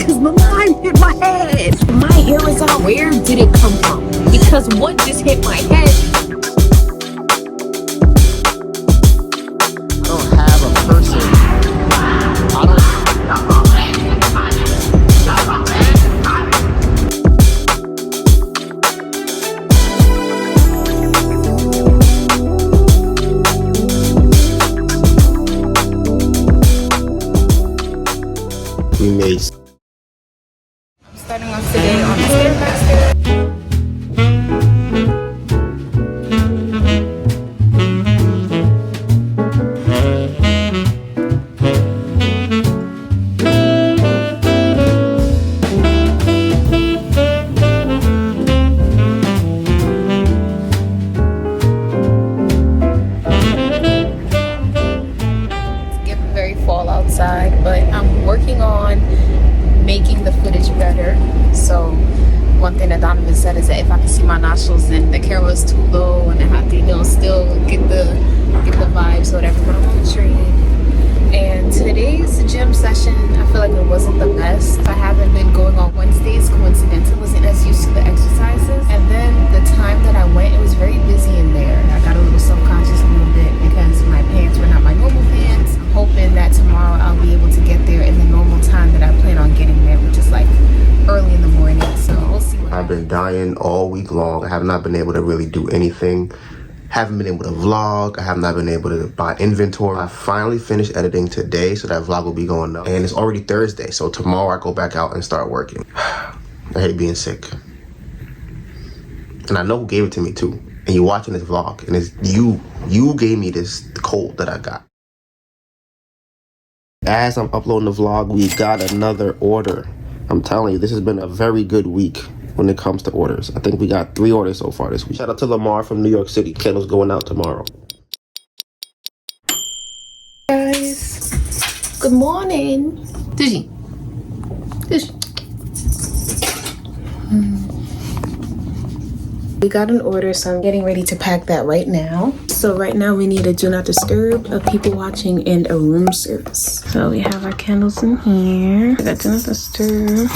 because the line hit my head. My hair is out. Where did it come from? Because what just hit my head? I don't have a person. We made. I'm starting off today on the Stairmaster. It's getting very fall outside, but I'm working on making the footage better. So one thing that Donovan said is that if I can see my nostrils and the camera is too low and I have to, still get the vibes or whatever, but I'm on the train. And today's gym session, I feel like it wasn't the best. I haven't been going on Wednesdays. Coincidentally, wasn't as used to the exercises. And then the time that I went, it was very busy in there. I got a little self-conscious a little bit because my pants were not my normal pants. I'm hoping that tomorrow I'll be able to get there in the normal time that I plan on getting there, which is like early in the morning. So we'll see. I've been dying all week long. I have not been able to really do anything. Haven't been able to vlog. I have not been able to buy inventory. I finally finished editing today, so that vlog will be going up. And it's already Thursday, so tomorrow I go back out and start working. I hate being sick. And I know who gave it to me too. And you're watching this vlog, and it's you. You gave me this cold that I got. As I'm uploading the vlog, we got another order. I'm telling you, this has been a very good week when it comes to orders. I think we got 3 orders so far this week. Shout out to Lamar from New York City. Candles going out tomorrow. Guys, good morning. Digi. We got an order, so I'm getting ready to pack that right now. So right now we need a do not disturb, a people watching, and a room service. So we have our candles in here. We got do not disturb,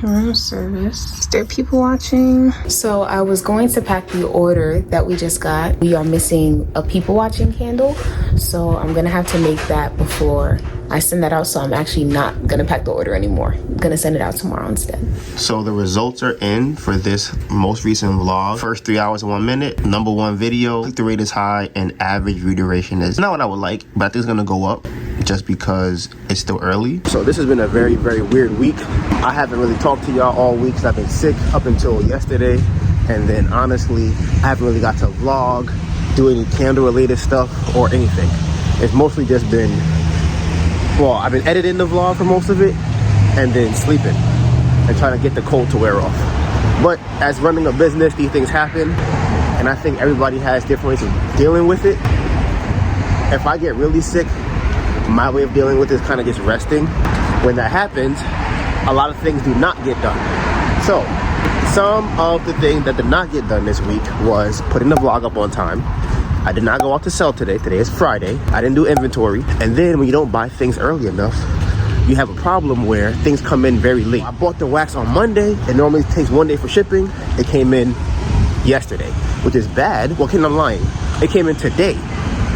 room service. Is there people watching? So I was going to pack the order that we just got. We are missing a people watching candle, so I'm gonna have to make that before I send that out. So I'm actually not gonna pack the order anymore. I'm gonna send it out tomorrow instead. So the results are in for this most recent vlog. First 3 hours and 1 minute, #1 video. Click the rate is high and average view duration is not what I would like, but I think it's gonna go up just because it's still early. So this has been a very, very weird week. I haven't really talked to y'all all week because I've been sick up until yesterday. And then honestly, I haven't really got to vlog, do any candle related stuff or anything. It's mostly just been, well, I've been editing the vlog for most of it and then sleeping and trying to get the cold to wear off. But as running a business, these things happen. And I think everybody has different ways of dealing with it. If I get really sick, my way of dealing with it is kind of just resting. When that happens, a lot of things do not get done. So some of the things that did not get done this week was putting the vlog up on time. I did not go out to sell today. Today is Friday. I didn't do inventory. And then when you don't buy things early enough, you have a problem where things come in very late. I bought the wax on Monday. It normally takes 1 day for shipping. It came in yesterday, which is bad. Well, I'm lying. It came in today.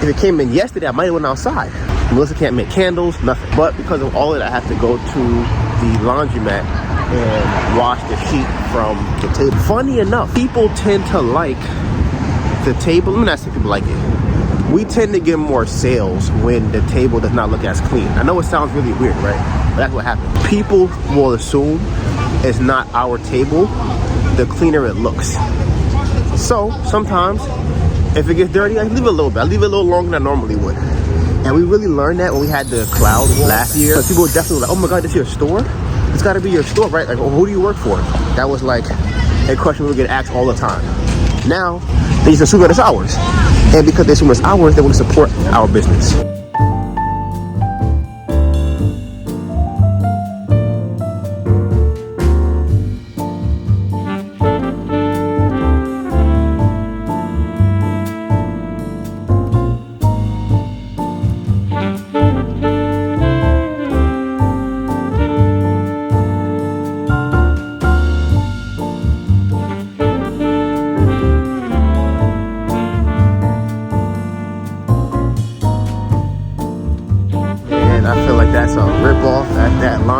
If it came in yesterday, I might have went outside. Melissa can't make candles, nothing. But because of all of that, I have to go to the laundromat and wash the sheet from the table. Funny enough, people tend to like the table. Let me not say people like it. We tend to get more sales when the table does not look as clean. I know it sounds really weird, right? But that's what happens. People will assume it's not our table the cleaner it looks. So sometimes if it gets dirty, I leave it a little bit. I leave it a little longer than I normally would. And we really learned that when we had the cloud last year. So people were definitely like, oh my God, this is your store? It's gotta be your store, right? Like, well, who do you work for? That was like a question we would get asked all the time. Now, they just assume that it's ours. And because they assume it's ours, they want to support our business.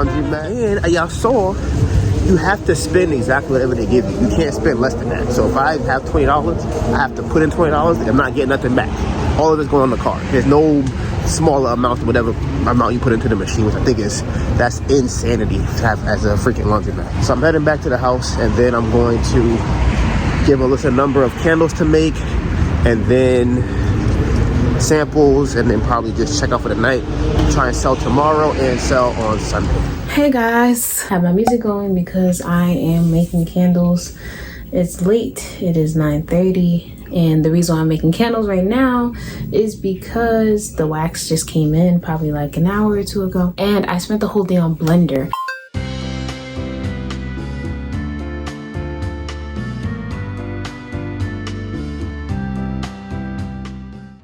laundromat. And y'all saw, you have to spend exactly whatever they give you. You can't spend less than that. So if I have $20, I have to put in $20. I'm not getting nothing back. All of it's going on the card. There's no smaller amount, whatever amount you put into the machine, which I think that's insanity to have as a freaking laundromat. So I'm heading back to the house, and then I'm going to give a list a number of candles to make, and then samples, and then probably just check out for the night, try and sell tomorrow and sell on Sunday. Hey guys, I have my music going because I am making candles. It's late, it is 9:30. And the reason why I'm making candles right now is because the wax just came in probably like an hour or two ago. And I spent the whole day on Blender.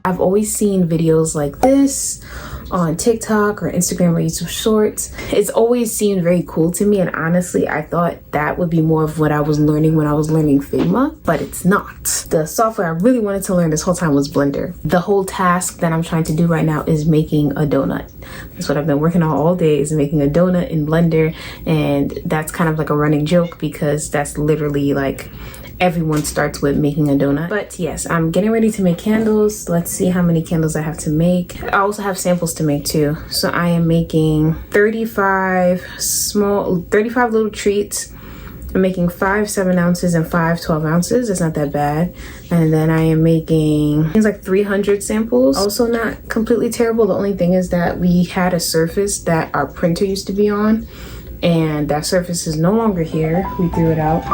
I've always seen videos like this on TikTok or Instagram or YouTube Shorts. It's always seemed very cool to me, and honestly I thought that would be more of what I was learning when I was learning Figma, but it's not. The software I really wanted to learn this whole time was Blender. The whole task that I'm trying to do right now is making a donut. That's what I've been working on all day, is making a donut in Blender, and that's kind of like a running joke because that's literally like everyone starts with making a donut. But yes, I'm getting ready to make candles. Let's see how many candles I have to make. I also have samples to make too. So I am making 35 little treats. I'm making 5 7 ounces and 5 12 ounces. It's not that bad. And then I am making things like 300 samples. Also not completely terrible. The only thing is that we had a surface that our printer used to be on, and that surface is no longer here. We threw it out.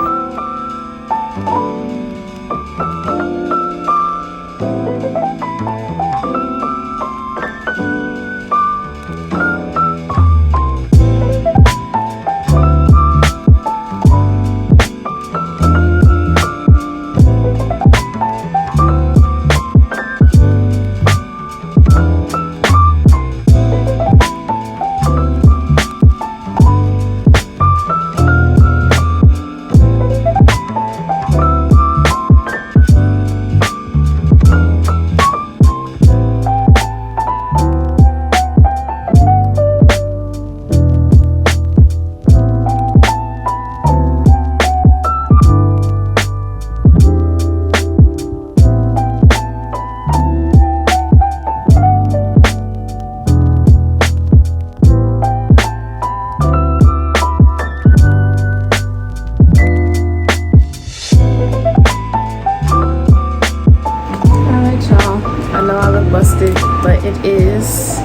But it is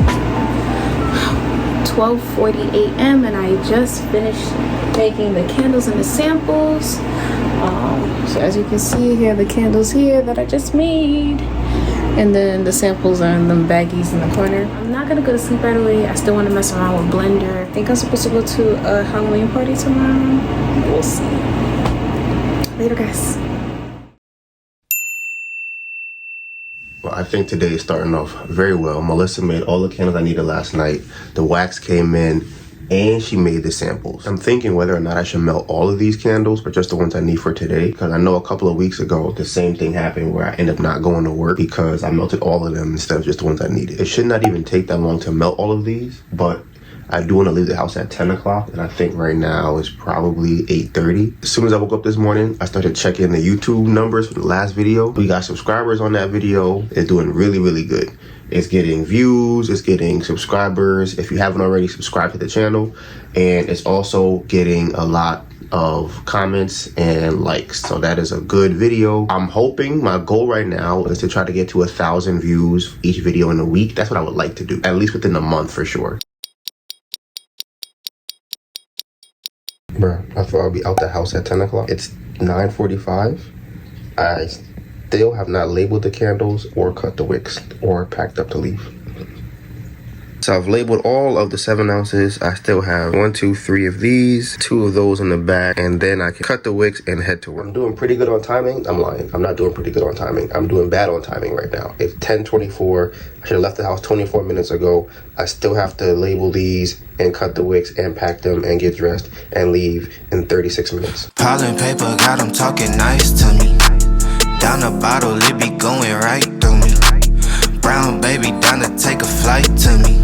12:40 a.m. and I just finished making the candles and the samples. So as you can see here, the candles here that I just made, and then the samples are in them baggies in the corner. I'm not gonna go to sleep right away. I still want to mess around with Blender. I think I'm supposed to go to a Halloween party tomorrow. We'll see. Later, guys. Well, I think today is starting off very well. Melissa made all the candles I needed last night. The wax came in, and she made the samples. I'm thinking whether or not I should melt all of these candles or just the ones I need for today, because I know a couple of weeks ago the same thing happened where I ended up not going to work because I melted all of them instead of just the ones I needed. It should not even take that long to melt all of these, but I do want to leave the house at 10 o'clock, and I think right now it's probably 8:30. As soon as I woke up this morning, I started checking the YouTube numbers for the last video. We got subscribers on that video. It's doing really, really good. It's getting views, it's getting subscribers if you haven't already subscribed to the channel, and it's also getting a lot of comments and likes, so that is a good video. I'm hoping, my goal right now is to try to get to 1,000 views each video in a week. That's what I would like to do, at least within a month for sure. Bruh, I thought I'd be out the house at 10 o'clock. It's 9:45. I still have not labeled the candles or cut the wicks or packed up to leave. So I've labeled all of the 7 ounces. I still have 1, 2, 3 of these, 2 of those in the back, and then I can cut the wicks and head to work. I'm doing pretty good on timing. I'm lying. I'm not doing pretty good on timing. I'm doing bad on timing right now. It's 10:24. I should have left the house 24 minutes ago. I still have to label these and cut the wicks and pack them and get dressed and leave in 36 minutes. Piling paper, got them talking nice to me. Down the bottle, it be going right through me. Brown baby down to take a flight to me.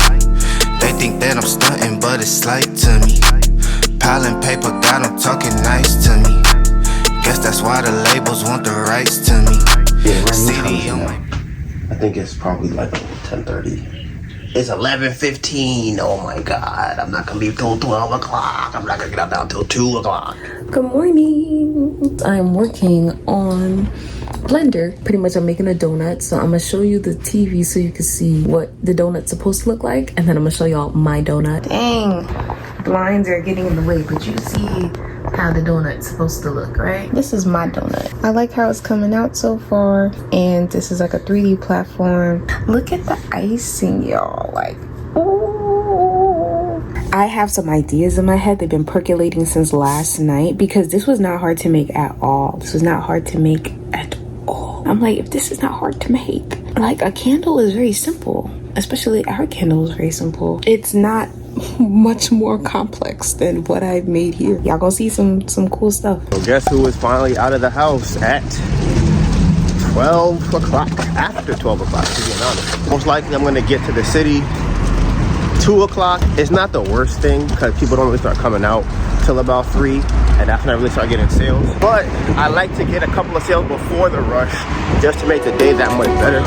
They think that I'm stunting, but it's slight to me. Piling paper, got them talking nice to me. Guess that's why the labels want the rights to me. Yeah, City on my I think it's probably like 10:30. It's 11:15. Oh my God. I'm not gonna leave till 12 o'clock. I'm not gonna get out down till 2 o'clock. Good morning. I'm working on Blender. Pretty much I'm making a donut. So I'm gonna show you the TV so you can see what the donut's supposed to look like. And then I'm gonna show y'all my donut. Dang, blinds are getting in the way, but you see how the donut's supposed to look, right? This is my donut. I like how it's coming out so far. And this is like a 3D platform. Look at the icing, y'all. Like, ooh. I have some ideas in my head. They've been percolating since last night because this was not hard to make at all. This was not hard to make at all. I'm like, if this is not hard to make, like a candle is very simple. Especially our candle is very simple. It's not much more complex than what I've made here. Y'all gonna see some cool stuff. So guess who is finally out of the house at 12 o'clock? After 12 o'clock, to be honest. Most likely I'm gonna get to the city 2 o'clock. It's not the worst thing because people don't really start coming out till about 3, and that's when I really start getting sales. But I like to get a couple of sales before the rush just to make the day that much better.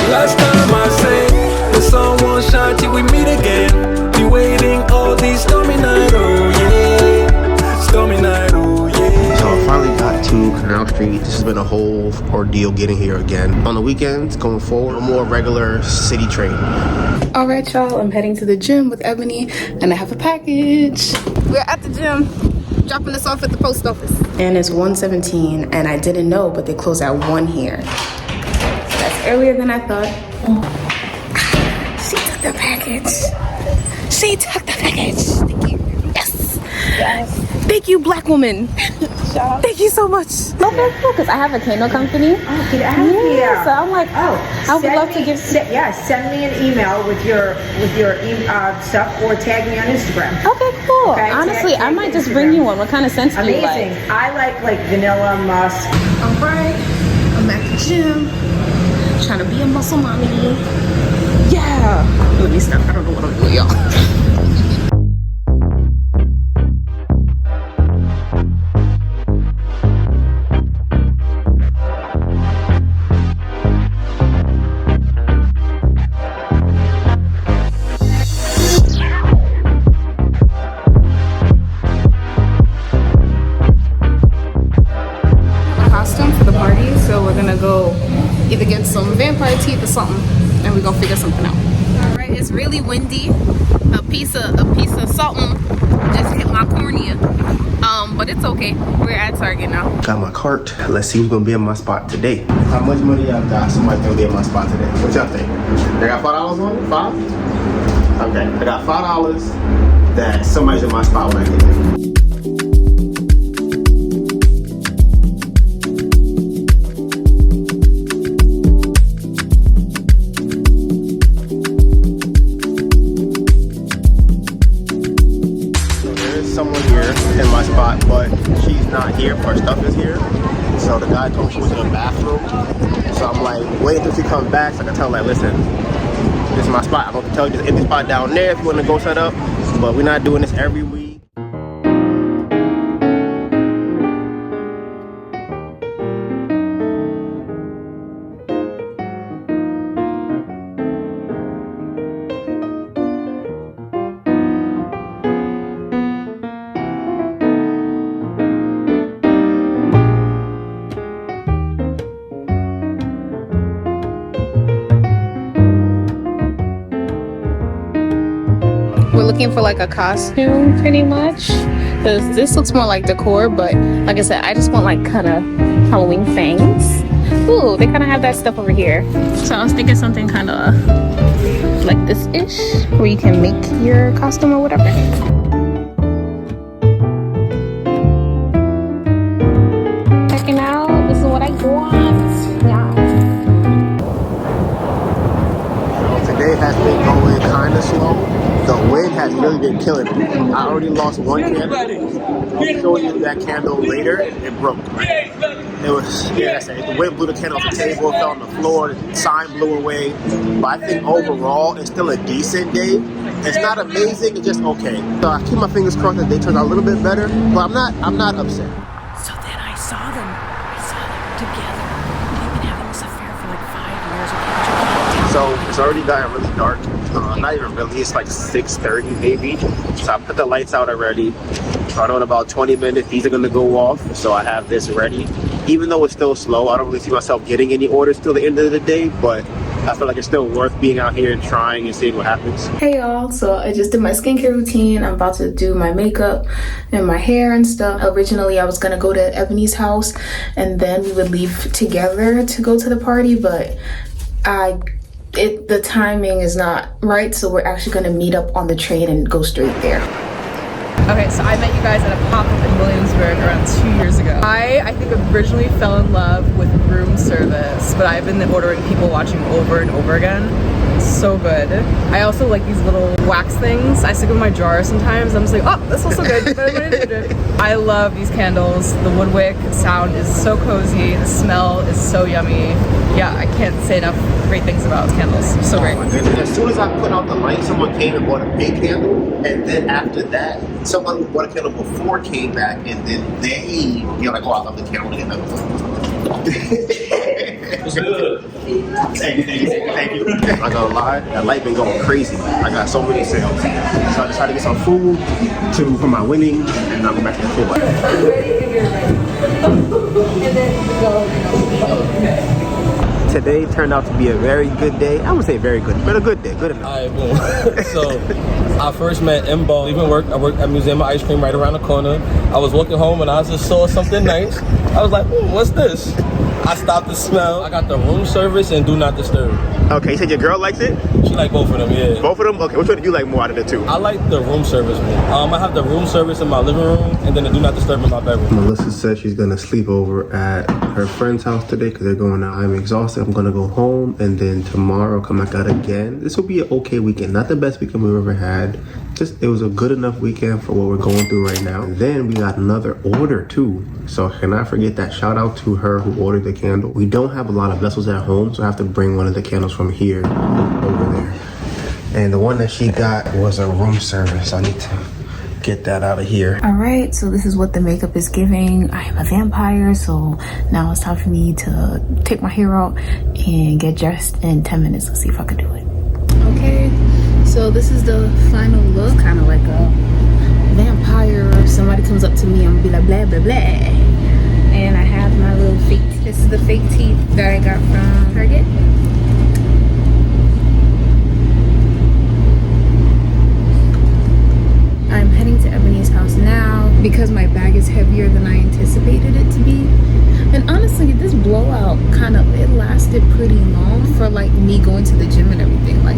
Last time I sang, the sun won't shine till we meet again. Be waiting all these stormy night, oh yeah. Stormy night, oh yeah. So I finally got to Canal Street. This has been a whole ordeal getting here again. On the weekends, going forward, a more regular city train. All right, y'all, I'm heading to the gym with Ebony and I have a package. We're at the gym, dropping this off at the post office. And it's 1:17 and I didn't know, but they close at 1 here. That's earlier than I thought. She took the package. She took the package. Thank you. Yes. Yes. Thank you, black woman. Thank you so much. No, that's cool, because I have a candle company. Oh, get out of here. So I'm like, I would love to give. Send me an email with your stuff or tag me on Instagram. Okay, cool. Okay, honestly, tag I might me just on bring Instagram. you one. What kind of scents do you Amazing. like? I like vanilla musk. All right, I'm at the gym, trying to be a muscle mommy. Yeah. Let me stop. I don't know what I'm doing, y'all. Costume for the party, so we're gonna go either get some vampire teeth or something, and we're gonna figure something out. All right, it's really windy. A piece of something just hit my cornea, but it's okay. We're at Target now. Got my cart. Let's see who's gonna be in my spot today. How much money y'all got? Somebody's gonna be in my spot today. What y'all think? They got $5 on it? $5? Okay, I got $5 that somebody's in my spot when I get there. Someone here in my spot, but she's not here. Her stuff is here, so the guy told me she was in the bathroom. So I'm like waiting until she comes back so I can tell her, like, listen, this is my spot. I'm gonna tell you this empty spot down there if you want to go set up, but we're not doing this every week. We're looking for like a costume pretty much, because this looks more like decor, but like I said, I just want like kind of Halloween fangs. Ooh, they kind of have that stuff over here. So I was thinking something kind of like this-ish, where you can make your costume or whatever. Checking out, this is what I want. Yeah. Today has been going kind of slow. The wind has really been killing it. I already lost one candle. I'll show you that candle later. It broke. It was, yeah, that's it. The wind blew the candle off the table, fell on the floor, the sign blew away. But I think overall, it's still a decent day. It's not amazing, it's just okay. So I keep my fingers crossed that they turn out a little bit better, but I'm not upset. So then I saw them together. They've been having this affair for like 5 years. So it's already gotten really dark. Not even really, it's like 6:30 maybe. So I put the lights out already. So I know in about 20 minutes these are gonna go off. So I have this ready. Even though it's still slow, I don't really see myself getting any orders till the end of the day, but I feel like it's still worth being out here and trying and seeing what happens. Hey y'all, so I just did my skincare routine. I'm about to do my makeup and my hair and stuff. Originally I was gonna go to Ebony's house and then we would leave together to go to the party, but the timing is not right, so we're actually gonna meet up on the train and go straight there. Okay, so I met you guys at a pop-up in Williamsburg around 2 years ago. I think originally fell in love with room service, but I've been ordering people watching over and over again. So good. I also like these little wax things. I stick them in my jar sometimes. I'm just like, oh, this smells so good. I love these candles. The wood wick sound is so cozy. The smell is so yummy. Yeah, I can't say enough great things about candles. So great. And as soon as I put out the light, someone came and bought a big candle, and then after that, someone who bought a candle before came back, and then you're like, oh, I love the candle. It's good. Thank you. I'm not gonna lie, that light been going crazy. I got so many sales. So I decided to get some food for my winning, and I'll go back to the food. Today turned out to be a very good day. I would say very good, but a good day, good enough. Alright, boom. So I first met Mbo. Leaving work, I worked at Museum of Ice Cream right around the corner. I was walking home and I just saw something nice. I was like, what's this? I stopped to smell. I got the room service and do not disturb. Okay, you said your girl likes it? She like both of them, yeah. Both of them? Okay, which one do you like more out of the two? I like the room service one. I have the room service in my living room and then the do not disturb in my bedroom. Melissa said she's gonna sleep over at her friend's house today because they're going out. I'm exhausted. I'm gonna go home and then tomorrow come back out again. This will be an okay weekend. Not the best weekend we've ever had. Just it was a good enough weekend for what we're going through right now. And then we got another order too. So cannot forget that. Shout out to her who ordered the candle. We don't have a lot of vessels at home, so I have to bring one of the candles from here over there. And the one that she got was a room service. I need to get that out of here. All right, so this is what the makeup is giving. I am a vampire, so now it's time for me to take my hair out and get dressed in 10 minutes. Let's see if I can do it. Okay, so this is the final look, kind of like a vampire. If somebody comes up to me, I'm gonna be like blah blah blah. And I have my little fake teeth. This is the fake teeth that I got from Target. I'm heading to Ebony's house now because my bag is heavier than I anticipated it to be. And honestly, this blowout it lasted pretty long for like me going to the gym and everything. Like,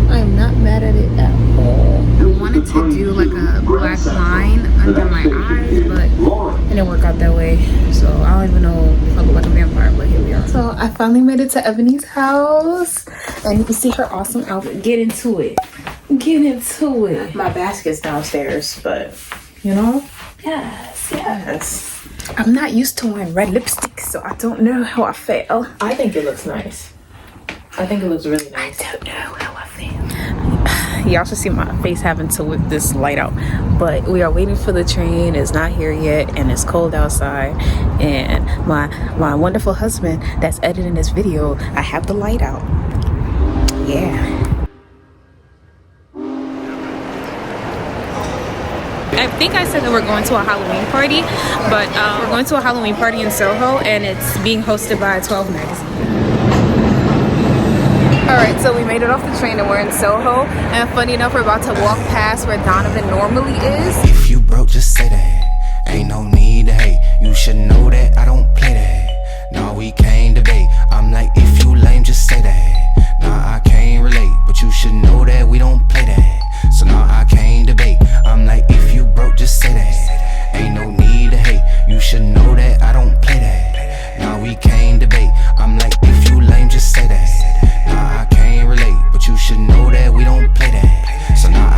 I am not mad at it at all. I wanted to do like a black line under my eyes, but it didn't work out that way. So I don't even know if I look like a vampire, but here we are. So I finally made it to Ebony's house and you can see her awesome outfit. Get into it. Get into it. My basket's downstairs, but you know, yes. I'm not used to wearing red lipstick, so I don't know how I feel. I think it looks nice. I think it looks really nice. I don't know how I feel. Y'all should see my face having to whip this light out. But we are waiting for the train. It's not here yet, and it's cold outside. And my wonderful husband that's editing this video, I have the light out. Yeah. I think I said that we're going to a Halloween party, but we're going to a Halloween party in Soho, and it's being hosted by 12 Magazine. Alright, so we made it off the train and we're in Soho, and funny enough, we're about to walk past where Donovan normally is. If you broke, just say that. Ain't no need to hate. You should know that I don't play that. No, we can't debate. I'm like, if you lame, just say that. Nah, I can't relate, but you should know that we don't play that. So now I can't debate. I'm like, if you broke, just say that. Ain't no need to hate. You should know that I don't play that. Now we can't debate. I'm like, if you lame, just say that. Nah, I can't relate, but you should know that we don't play that. So now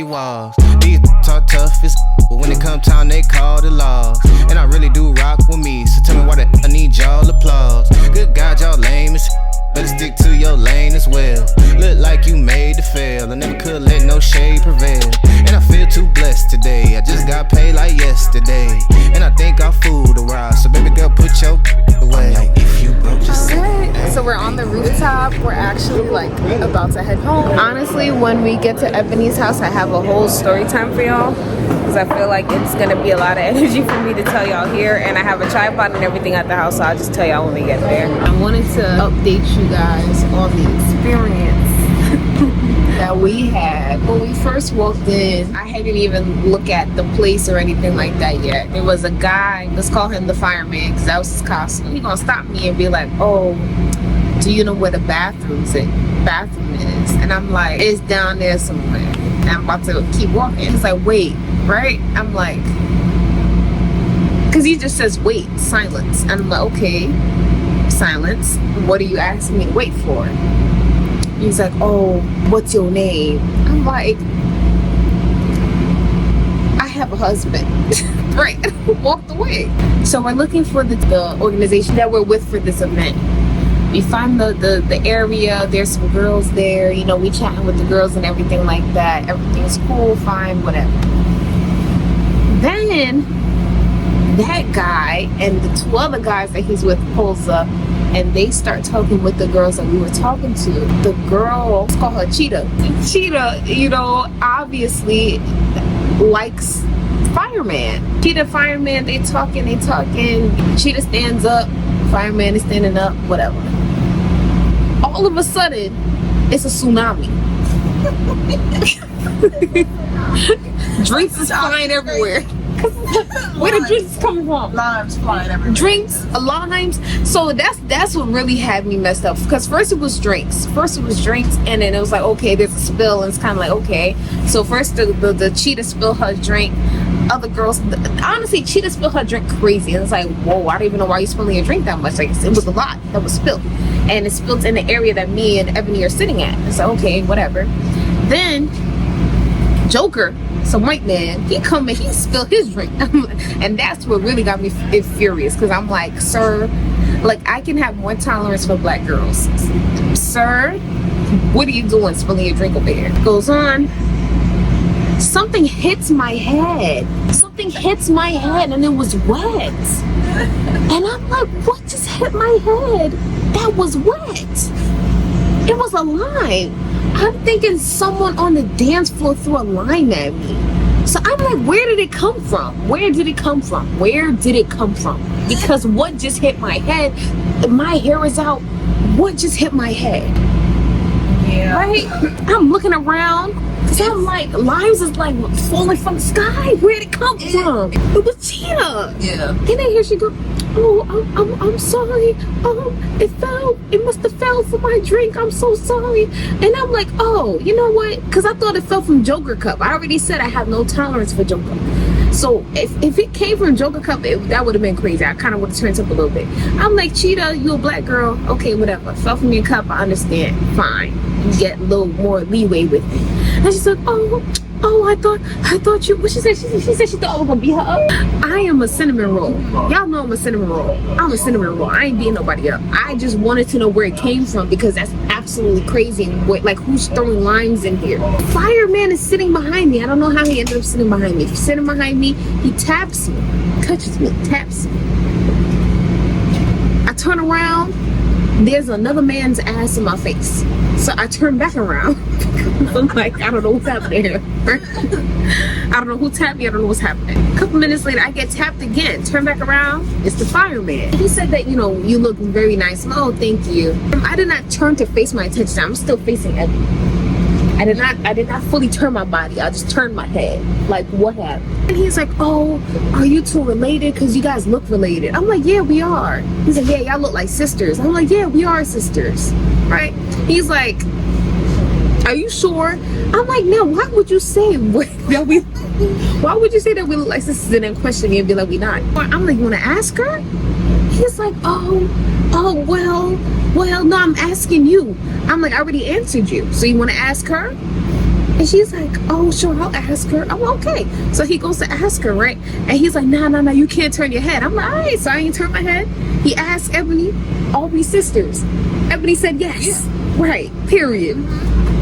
walls. These talk tough as but when it come time they call the laws. And I really do rock with me, so tell me why the I need y'all applause. Good God, y'all lame as better stick to your lane as well. Look like you made to fail. I never could let no shade prevail. And I feel too blessed today. I just got paid like yesterday. And I think I fooled a while. So baby girl, put your away. Like if you broke, just Okay, so we're on the rooftop. We're actually like about to head home. Honestly, when we get to Ebony's house, I have a whole story time for y'all. Because I feel like it's going to be a lot of energy for me to tell y'all here. And I have a tripod and everything at the house, so I'll just tell y'all when we get there. I wanted to update you guys on the experience that we had. When we first walked in, I hadn't even looked at the place or anything like that yet. There was a guy, let's call him the fireman, because that was his costume. He's going to stop me and be like, oh, do you know where the bathroom is? And I'm like, it's down there somewhere. And I'm about to keep walking. He's like, wait, right? I'm like, because he just says wait, silence. And I'm like, okay, silence. What are you asking me to wait for? He's like, oh, what's your name? I'm like, I have a husband. Right. Walked away. So we're looking for the organization that we're with for this event. We find the area, there's some girls there, you know, we chatting with the girls and everything like that. Everything's cool, fine, whatever. Then that guy and the two other guys that he's with pulls up and they start talking with the girls that we were talking to. The girl, let's call her Cheetah. Cheetah, you know, obviously likes Fireman. Cheetah, Fireman, they talking. Cheetah stands up, Fireman is standing up, whatever. All of a sudden, it's a tsunami. Drinks is flying everywhere. Where the drinks coming from? Limes flying everywhere. Drinks, limes. So that's what really had me messed up. Because first it was drinks, and then it was like, okay, there's a spill, and it's kind of like, okay. So first the Cheetah spilled her drink. Other girls, honestly, Cheetah spilled her drink crazy, and it's like, whoa, I don't even know why you spilling your drink that much. Like, it was a lot that was spilled, and it spilled in the area that me and Ebony are sitting at. It's like, okay, whatever. Then Joker, some white man, he come and he spilled his drink. And that's what really got me furious, because I'm like, sir, like, I can have more tolerance for black girls. Sir, what are you doing spilling your drink over here? Goes on. Something hits my head. And it was wet. And I'm like, what just hit my head? That was wet. It was a lime. I'm thinking someone on the dance floor threw a lime at me. So I'm like, where did it come from? Because what just hit my head? My hair is out. What just hit my head? Yeah. Right? I'm looking around. So I'm like, limes is like falling from the sky. Where'd it come from? It was Cheetah. Yeah. And then here she go, oh, I'm sorry. It fell. It must have fell from my drink. I'm so sorry. And I'm like, oh, you know what? Because I thought it fell from Joker Cup. I already said I have no tolerance for Joker. So if it came from Joker Cup, that would have been crazy. I kind of would have turned up a little bit. I'm like, Cheetah, you a black girl. Okay, whatever. Fell from your cup, I understand. Fine. You get a little more leeway with it. And she said, oh, I thought you, what she said? She said she thought I was gonna beat her up. I am a cinnamon roll. Y'all know I'm a cinnamon roll. I ain't beating nobody up. I just wanted to know where it came from, because that's absolutely crazy. And like, who's throwing limes in here? Fireman is sitting behind me. I don't know how he ended up sitting behind me. If he's sitting behind me, he taps me, touches me, taps me. I turn around, there's another man's ass in my face. So I turn back around. I'm like, I don't know what's happening here. I don't know who tapped me. I don't know what's happening. A couple minutes later, I get tapped again. Turn back around. It's the fireman. He said that, you know, you look very nice. Oh, thank you. I did not turn to face my attention. I'm still facing Ebony. I did not fully turn my body. I just turned my head. Like, what happened? And he's like, oh, are you two related? Because you guys look related. I'm like, yeah, we are. He's like, yeah, y'all look like sisters. I'm like, yeah, we are sisters. Right? He's like, are you sure? I'm like, no, why would you say that we look like sisters and then question me and be like, we not? I'm like, you want to ask her? He's like, oh, well, no, I'm asking you. I'm like, I already answered you. So you want to ask her? And she's like, oh, sure, I'll ask her. I'm okay. So he goes to ask her, right? And he's like, nah, you can't turn your head. I'm like, all right, so I ain't turn my head. He asked Ebony, are we sisters? Ebony said yes. Right, period.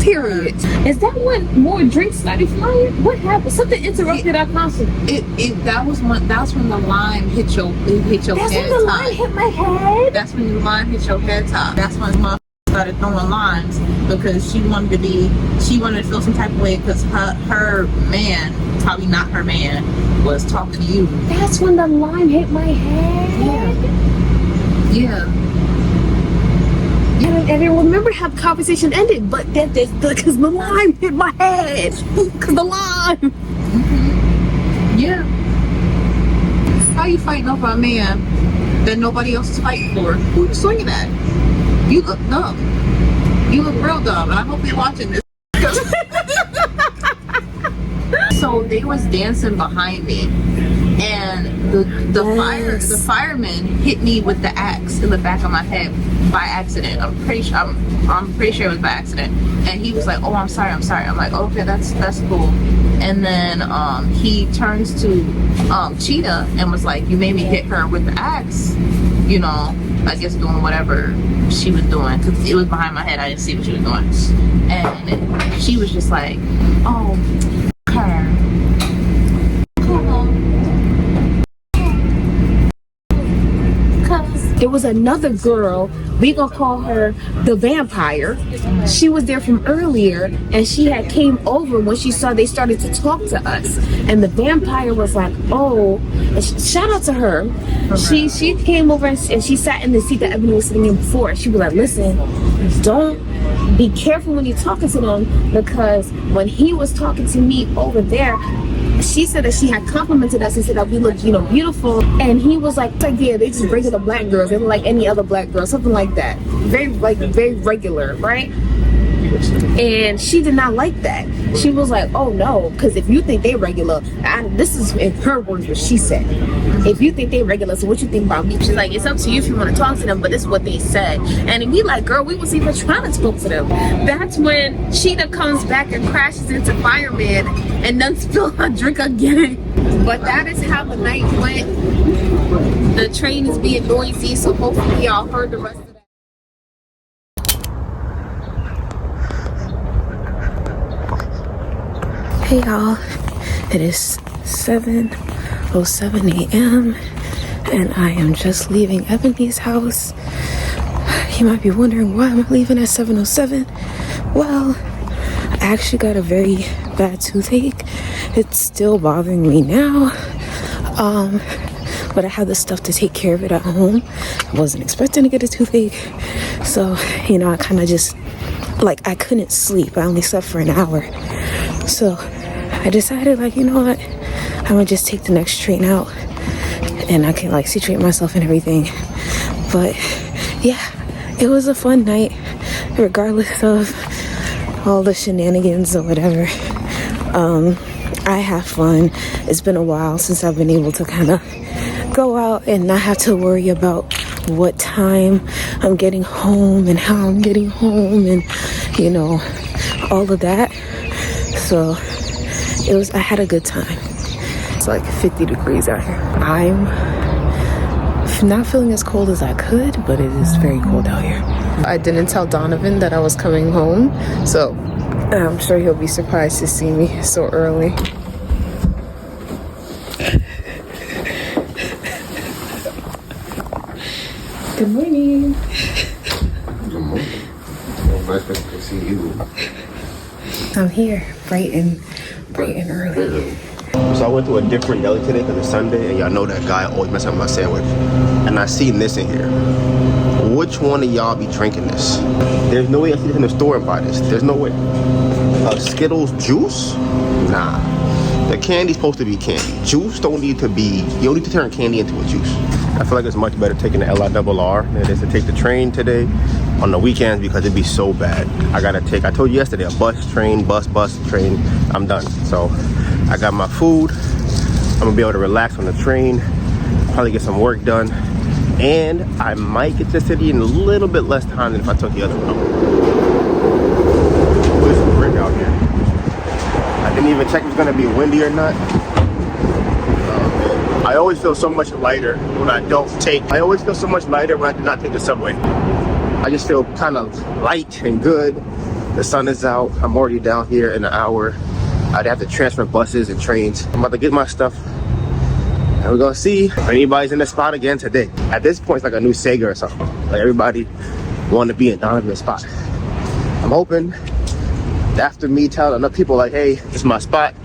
Period. Is that when more drinks started flying? What happened? Something interrupted our concert. That's when the line hit your That's head when the line hit my head. That's when the line hit your head top. That's when mom started throwing lines because she wanted to feel some type of way because her man, probably not her man, was talking to you. That's when the line hit my head. Yeah. And I remember how the conversation ended, but then because the line hit my head. Because the line. Mm-hmm. Yeah. How you fighting over a man that nobody else is fighting for? Who you swinging at? You look dumb. You look real dumb, and I hope you're watching this. So they was dancing behind me, and the fireman hit me with the axe in the back of my head by accident. I'm pretty sure it was by accident. And he was like, "Oh, I'm sorry." I'm like, "Okay, that's cool." And then he turns to Cheetah and was like, "You made me hit her with the axe." You know, I guess doing whatever she was doing because it was behind my head. I didn't see what she was doing, and she was just like, "Oh, her." There was another girl, we gonna call her the vampire. She was there from earlier, and she had came over when she saw they started to talk to us. And the vampire was like, oh, and shout out to her. She came over and she sat in the seat that Ebony was sitting in before. She was like, listen, don't be careful when you're talking to them, because when he was talking to me over there, she said that she had complimented us and said that we looked, beautiful. And he was like, yeah, they just regular black girls. They look like any other black girl, something like that. Very regular, right? And she did not like that. She was like, oh no, because if you think they regular, this is in her words what she said. If you think they regular, so what you think about me? She's like, it's up to you if you want to talk to them, but this is what they said. And we like, girl, we was even trying to talk to them. That's when Cheetah comes back and crashes into Fireman and then spills her drink again. But that is how the night went. The train is being noisy, so hopefully y'all heard the rest of that. Hey y'all, it is 7:07 a.m. and I am just leaving Ebony's house. You might be wondering why I'm leaving at 7:07. Well, I actually got a very bad toothache. It's still bothering me now. But I had the stuff to take care of it at home. I wasn't expecting to get a toothache. So, I kind of just, I couldn't sleep. I only slept for an hour. So I decided, you know what? I'm gonna just take the next train out and I can situate myself and everything. But yeah, it was a fun night, regardless of all the shenanigans or whatever. I have fun. It's been a while since I've been able to kind of go out and not have to worry about what time I'm getting home and how I'm getting home and all of that. So I had a good time. It's 50 degrees out here. I'm not feeling as cold as I could, but it is very cold out here. I didn't tell Donovan that I was coming home, so I'm sure he'll be surprised to see me so early. Good morning. Good morning. Nice to see you. I'm here, bright and early. So I went to a different deli today because it's Sunday, and y'all know that guy always messes up my sandwich. And I seen this in here. Which one of y'all be drinking this? There's no way I see this in the store and buy this. There's no way. Skittles juice? Nah. The candy's supposed to be candy. Juice don't need to be, you don't need to turn candy into a juice. I feel like it's much better taking the LIRR than it is to take the train today on the weekends because it'd be so bad. I told you yesterday, a bus, train. I'm done. So I got my food. I'm gonna be able to relax on the train, probably get some work done, and I might get to the city in a little bit less time than if I took the other route. There's some brick out here. didn't even check if it's gonna be windy or not. I always feel so much lighter when I don't take. I always feel so much lighter when I do not take the subway. I just feel kind of light and good. The sun is out. I'm already down here in an hour. I'd have to transfer buses and trains. I'm about to get my stuff, and we're gonna see if anybody's in the spot again today. At this point, it's like a new Sega or something. Like everybody wanted to be in Donovan's spot. I'm hoping that after me telling enough people like, hey, this is my spot,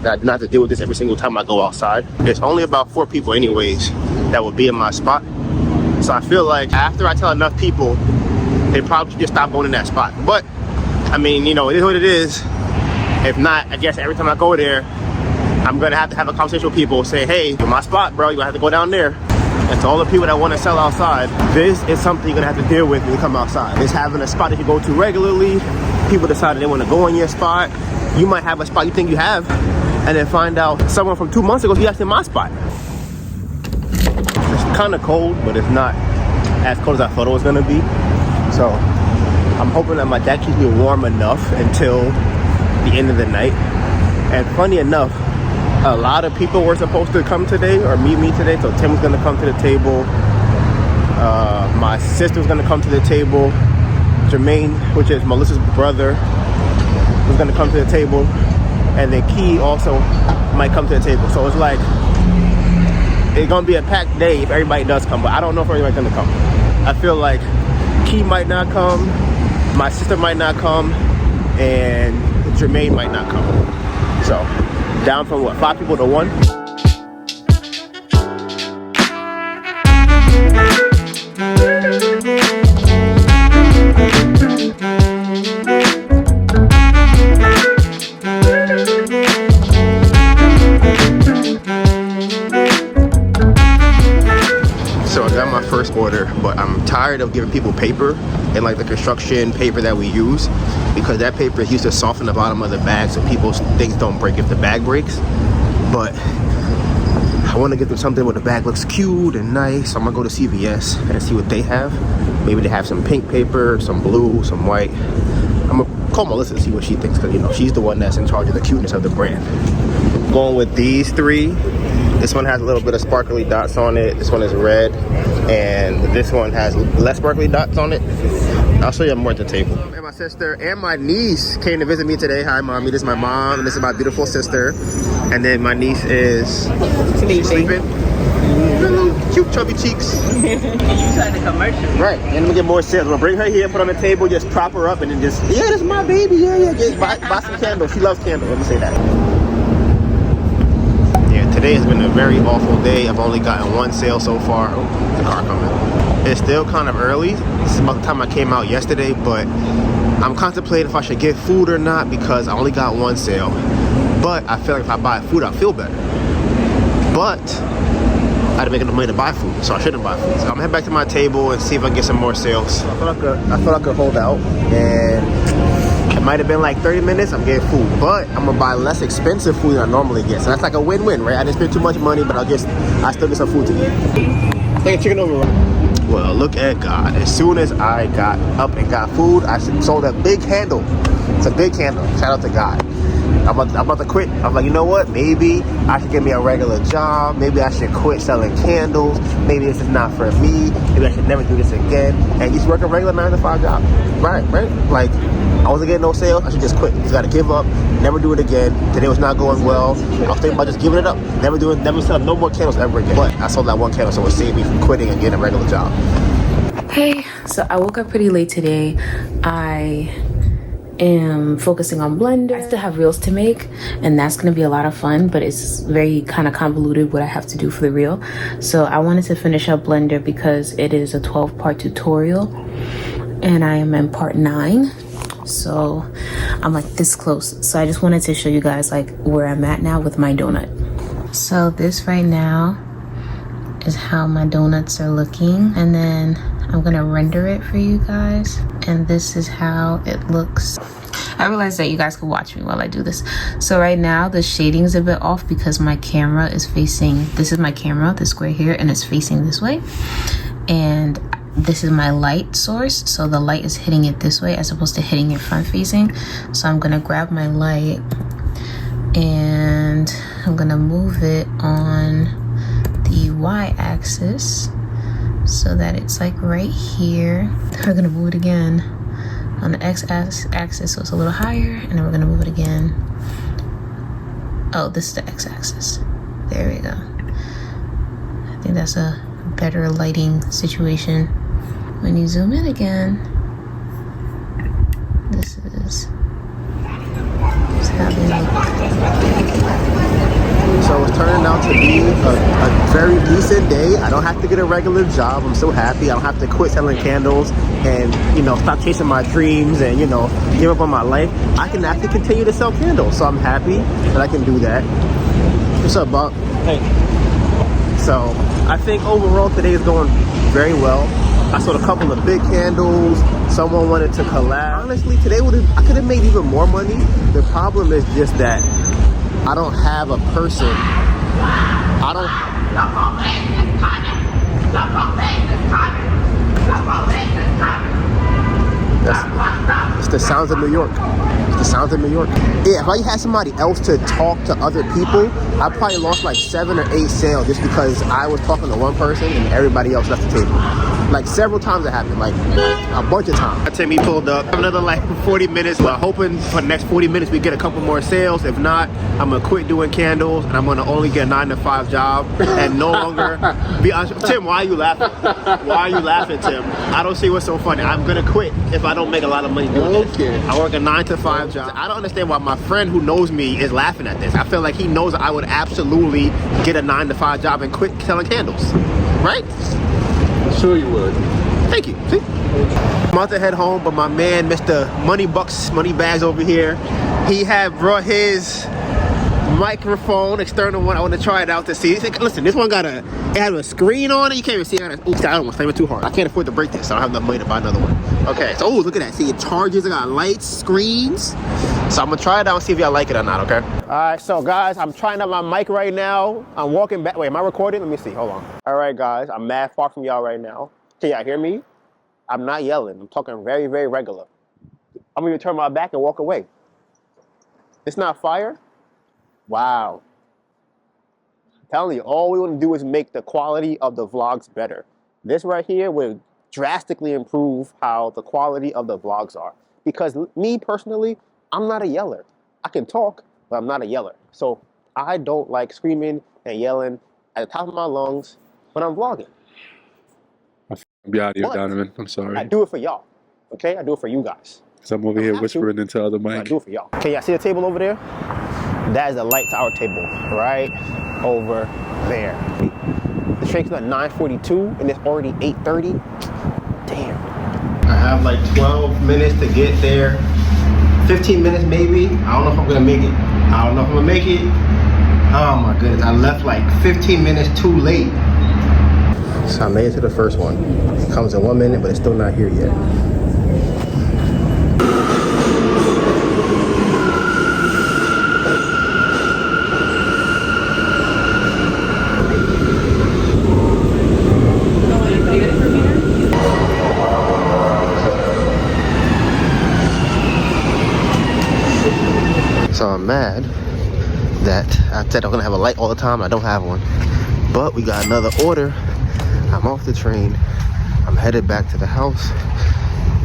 that I do not have to deal with this every single time I go outside. There's only about 4 people anyways that will be in my spot. So I feel like after I tell enough people, they probably should just stop going in that spot. But I mean, you know, it is what it is. If not, I guess every time I go there, I'm gonna have to have a conversation with people, say, hey, you're my spot, bro, you're gonna have to go down there. And to all the people that want to sell outside, this is something you're gonna have to deal with when you come outside. It's having a spot that you go to regularly. People decide they want to go in your spot. You might have a spot you think you have, and then find out someone from 2 months ago, he asked in my spot. It's kind of cold, but it's not as cold as I thought it was gonna be. So I'm hoping that my dad keeps me warm enough until the end of the night. And funny enough, a lot of people were supposed to come today or meet me today. So Tim was gonna come to the table. My sister was gonna come to the table. Jermaine, which is Melissa's brother, was gonna come to the table. And then Key also might come to the table. So it's like, it's gonna be a packed day if everybody does come, but I don't know if everybody's gonna come. I feel like Key might not come, my sister might not come, and Jermaine might not come. So, down from what, 5 people to 1? Order, but I'm tired of giving people paper and like the construction paper that we use, because that paper is used to soften the bottom of the bag so people's things don't break if the bag breaks. But I want to get them something where the bag looks cute and nice. So I'm gonna go to CVS and see what they have. Maybe they have some pink paper, some blue, some white. I'm gonna call Melissa and see what she thinks, because you know she's the one that's in charge of the cuteness of the brand. Going with these 3. This one has a little bit of sparkly dots on it. This one is red, and this one has less sparkly dots on it. I'll show you more at the table. And my sister and my niece came to visit me today. Hi, mommy. This is my mom, and this is my beautiful sister. And then my niece is sleeping. Little cute chubby cheeks. You trying to commercial. Right. And I'm gonna get more sales. We'll bring her here, put her on the table, just prop her up, and then just, yeah, this is my baby. Yeah. Just buy some candles. She loves candles. Let me say that. Today has been a very awful day. I've only gotten 1 sale so far. Oh, the car coming. It's still kind of early. This is about the time I came out yesterday, but I'm contemplating if I should get food or not, because I only got 1 sale. But I feel like if I buy food, I'll feel better. But I had to make enough money to buy food, so I shouldn't buy food. So I'm gonna head back to my table and see if I can get some more sales. I thought I could hold out, and it might have been like 30 minutes, I'm getting food, but I'm gonna buy less expensive food than I normally get. So that's like a win-win, right? I didn't spend too much money, but I still get some food to eat. Like a chicken overrun. Well, look at God. As soon as I got up and got food, I sold a big candle. It's a big candle. Shout out to God. I'm about to quit. I'm like, you know what? Maybe I should get me a regular job. Maybe I should quit selling candles. Maybe this is not for me. Maybe I should never do this again. And just work a regular 9-to-5 job. Right? Like, I wasn't getting no sales. I should just quit. Just gotta give up. Never do it again. Today was not going well. I was thinking about just giving it up. Never sell no more candles ever again. But I sold that 1 candle, so it saved me from quitting and getting a regular job. Hey, so I woke up pretty late today. I am focusing on Blender. I still have reels to make, and that's gonna be a lot of fun, but it's very kind of convoluted what I have to do for the reel. So I wanted to finish up Blender because it is a 12-part tutorial, and I am in part 9. So I'm like this close. So I just wanted to show you guys like where I'm at now with my donut. So this right now is how my donuts are looking, and then I'm gonna render it for you guys, and this is how it looks. I realized that you guys could watch me while I do this. So right now the shading is a bit off because my camera is facing, this is my camera, this square here, and it's facing this way, and this is my light source, so the light is hitting it this way as opposed to hitting it front facing. So I'm gonna grab my light, and I'm gonna move it on the y-axis so that it's like right here. We're gonna move it again on the x-axis so it's a little higher, and then we're gonna move it again. Oh, this is the x-axis. There we go. I think that's a better lighting situation. When you zoom in again, this is how they look. So it's turning out to be a very decent day. I don't have to get a regular job. I'm so happy. I don't have to quit selling candles and, you know, stop chasing my dreams and, you know, give up on my life. I can actually continue to sell candles. So I'm happy that I can do that. What's up, Bob? Hey. So I think overall today is going very well. I sold a couple of big candles. Someone wanted to collab. Honestly, today I could have made even more money. The problem is just that I don't have a person. It's the sounds of New York. It's the sounds of New York. Yeah, if I had somebody else to talk to other people, I probably lost like 7 or 8 sales just because I was talking to one person and everybody else left the table. Like several times it happened, like a bunch of times. Timmy pulled up. Another like 40 minutes. We're hoping for the next 40 minutes we get a couple more sales. If not, I'm gonna quit doing candles and I'm gonna only get a 9-to-5 job and no longer be honest. Tim, why are you laughing? Why are you laughing, Tim? I don't see what's so funny. I'm gonna quit if I don't make a lot of money doing this. I work a 9-to-5 job. I don't understand why my friend who knows me is laughing at this. I feel like he knows that I would absolutely get a 9-to-5 job and quit selling candles, right? Sure you would. Thank you. See? I'm about to head home, but my man, Mr. Money Bags over here, he had brought his microphone, external one. I want to try it out to see. Listen, this one it had a screen on it. You can't even see it. Oops, I don't want to slam it too hard. I can't afford to break this, so I don't have enough money to buy another one. Okay, so look at that. See, it charges. I got lights, screens. So I'm gonna try it out and see if y'all like it or not, okay? All right, so guys, I'm trying out my mic right now. I'm walking back. Wait, am I recording? Let me see, hold on. All right, guys, I'm mad far from y'all right now. Can y'all hear me? I'm not yelling. I'm talking very, very regular. I'm gonna turn my back and walk away. It's not fire? Wow. I'm telling you, all we want to do is make the quality of the vlogs better. This right here will drastically improve how the quality of the vlogs are. Because me personally, I'm not a yeller. I can talk, but I'm not a yeller. So I don't like screaming and yelling at the top of my lungs when I'm vlogging. I'll be out of here, Donovan. I'm sorry. I do it for y'all, okay? I do it for you guys. Because I'm over here whispering into other mic. I do it for y'all. Okay, y'all see the table over there? That is the light to our table, right over there. The train's at 9:42 and it's already 8:30. Damn. I have like 12 minutes to get there. 15 minutes maybe. I don't know if I'm gonna make it. Oh my goodness, I left like 15 minutes too late. So I made it to the first one. It comes in 1 minute, but it's still not here yet. So I'm mad that I said I'm gonna have a light all the time. I don't have one, but we got another order. I'm off the train. I'm headed back to the house,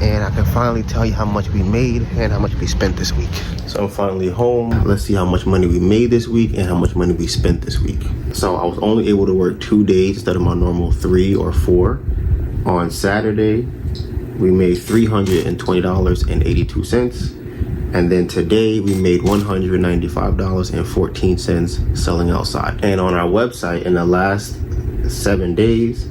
and I can finally tell you how much we made and how much we spent this week. So I'm finally home. Let's see how much money we made this week and how much money we spent this week. So I was only able to work 2 days instead of my normal 3 or 4. On Saturday, we made $320.82. And then today we made $195.14 selling outside. And on our website in the last 7 days,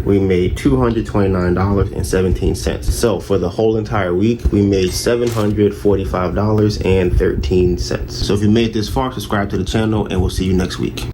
we made $229.17. So for the whole entire week, we made $745.13. So if you made it this far, subscribe to the channel and we'll see you next week.